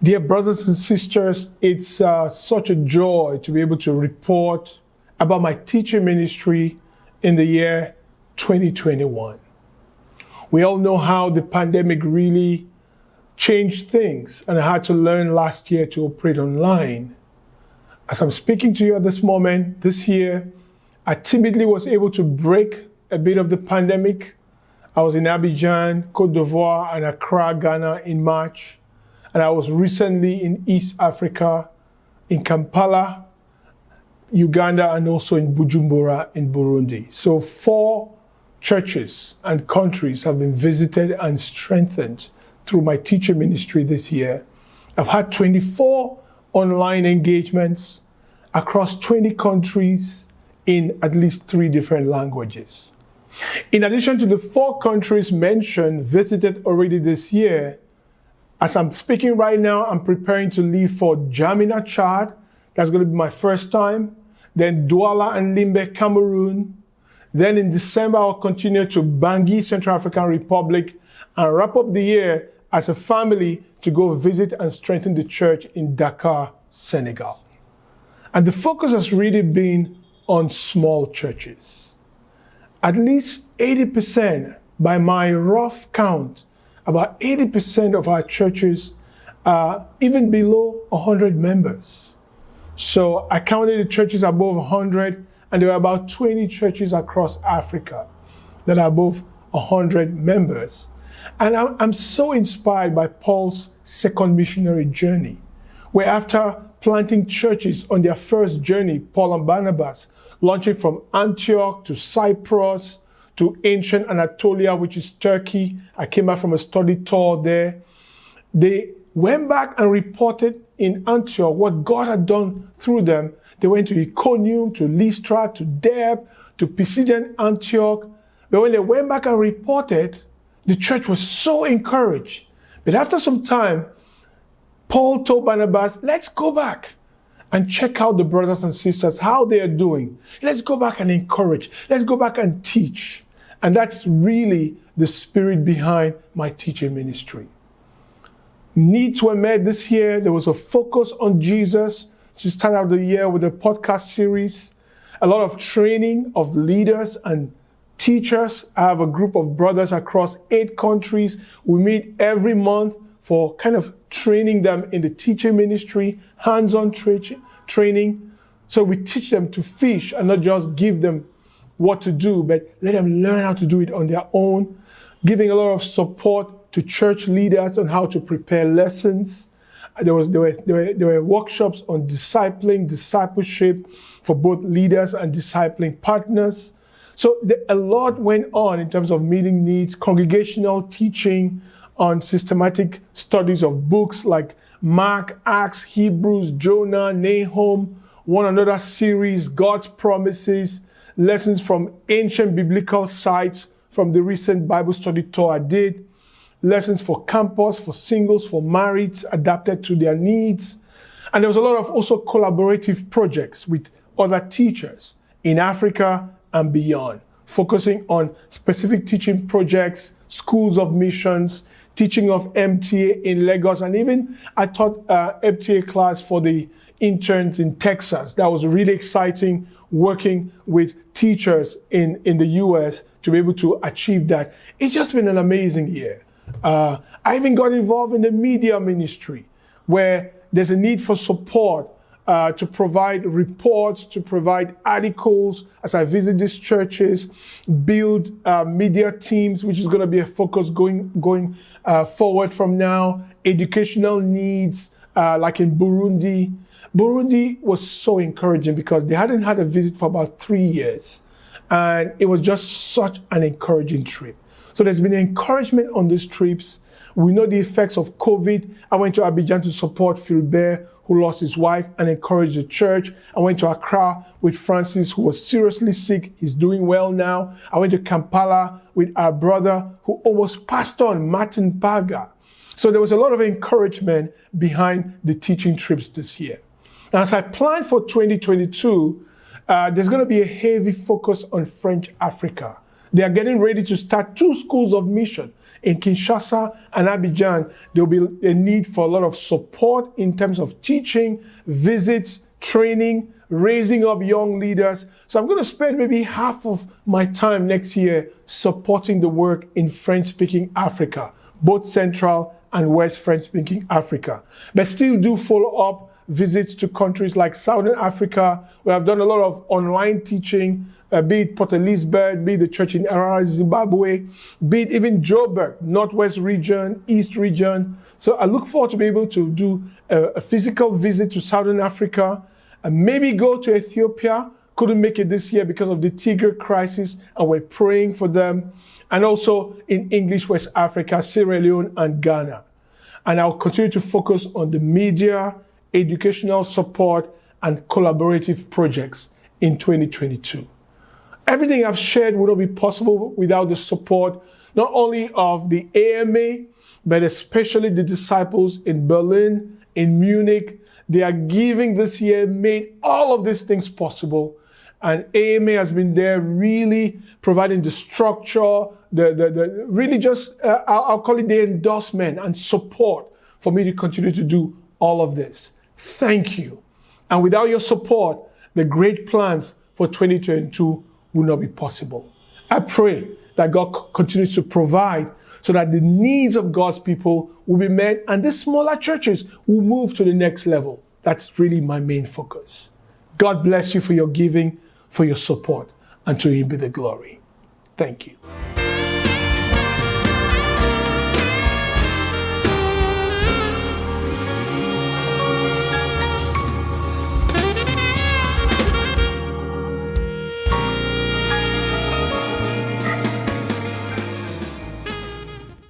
Dear brothers and sisters, it's such a joy to be able to report about my teaching ministry in the year 2021. We all know how the pandemic really changed things, and I had to learn last year to operate online. As I'm speaking to you at this moment, this year, I timidly was able to break a bit of the pandemic. I was in Abidjan, Cote d'Ivoire, and Accra, Ghana in March. And I was recently in East Africa, in Kampala, Uganda, and also in Bujumbura in Burundi. So 4 churches and countries have been visited and strengthened through my teacher ministry this year. I've had 24 online engagements across 20 countries in at least 3 different languages. In addition to the 4 countries mentioned, visited already this year, as I'm speaking right now, I'm preparing to leave for Jamina, Chad. That's going to be my first time. Then Douala and Limbe, Cameroon. Then in December, I'll continue to Bangui, Central African Republic, and wrap up the year as a family to go visit and strengthen the church in Dakar, Senegal. And the focus has really been on small churches. At least 80%, by my rough count, about 80% of our churches are even below 100 members. So I counted the churches above 100, and there were about 20 churches across Africa that are above 100 members. And I'm so inspired by Paul's second missionary journey, where after planting churches on their first journey, Paul and Barnabas, launching from Antioch to Cyprus, to ancient Anatolia, which is Turkey. I came back from a study tour there. They went back and reported in Antioch what God had done through them. They went to Iconium, to Lystra, to Derbe, to Pisidian Antioch. But when they went back and reported, the church was so encouraged. But after some time, Paul told Barnabas, let's go back and check out the brothers and sisters, how they are doing. Let's go back and encourage. Let's go back and teach. And that's really the spirit behind my teaching ministry. Needs were met this year. There was a focus on Jesus to start out the year with a podcast series. A lot of training of leaders and teachers. I have a group of brothers across 8 countries. We meet every month for kind of training them in the teaching ministry, hands-on training. So we teach them to fish and not just give them what to do, but let them learn how to do it on their own. Giving a lot of support to church leaders on how to prepare lessons. There were workshops on discipleship for both leaders and discipling partners. So a lot went on in terms of meeting needs, congregational teaching on systematic studies of books like Mark, Acts, Hebrews, Jonah, Nahum, one another series, God's promises, lessons from ancient biblical sites from the recent Bible study tour I did, lessons for campus, for singles, for marrieds, adapted to their needs. And there was a lot of also collaborative projects with other teachers in Africa and beyond, focusing on specific teaching projects, schools of missions, teaching of MTA in Lagos, and even I taught MTA class for the interns in Texas. That was really exciting, working with teachers in the US to be able to achieve that. It's just been an amazing year. I even got involved in the media ministry, where there's a need for support to provide reports, to provide articles as I visit these churches, build media teams, which is going to be a focus going forward from now, educational needs, like in Burundi. Burundi was so encouraging because they hadn't had a visit for about 3 years. And it was just such an encouraging trip. So there's been encouragement on these trips. We know the effects of COVID. I went to Abidjan to support Gilbert, who lost his wife, and encourage the church. I went to Accra with Francis, who was seriously sick. He's doing well now. I went to Kampala with our brother who almost passed on, Martin Paga. So there was a lot of encouragement behind the teaching trips this year. And as I planned for 2022, there's going to be a heavy focus on French Africa. They are getting ready to start 2 schools of mission in Kinshasa and Abidjan. There will be a need for a lot of support in terms of teaching, visits, training, raising up young leaders. So I'm going to spend maybe half of my time next year supporting the work in French-speaking Africa, both Central and West French-speaking Africa. But still do follow up visits to countries like Southern Africa, where I've done a lot of online teaching, be it Port Elizabeth, be it the church in Harare, Zimbabwe, be it even Joburg, Northwest region, East region. So I look forward to be able to do a physical visit to Southern Africa, and maybe go to Ethiopia. Couldn't make it this year because of the Tigray crisis, and we're praying for them. And also in English West Africa, Sierra Leone and Ghana. And I'll continue to focus on the media, educational support, and collaborative projects in 2022. Everything I've shared would not be possible without the support, not only of the AMA, but especially the disciples in Berlin, in Munich. They are giving this year, made all of these things possible. And AMA has been there really providing the structure, really just, I'll call it the endorsement and support for me to continue to do all of this. Thank you. And without your support, the great plans for 2022 will not be possible. I pray that God continues to provide so that the needs of God's people will be met and the smaller churches will move to the next level. That's really my main focus. God bless you for your giving, for your support, and to Him be the glory. Thank you.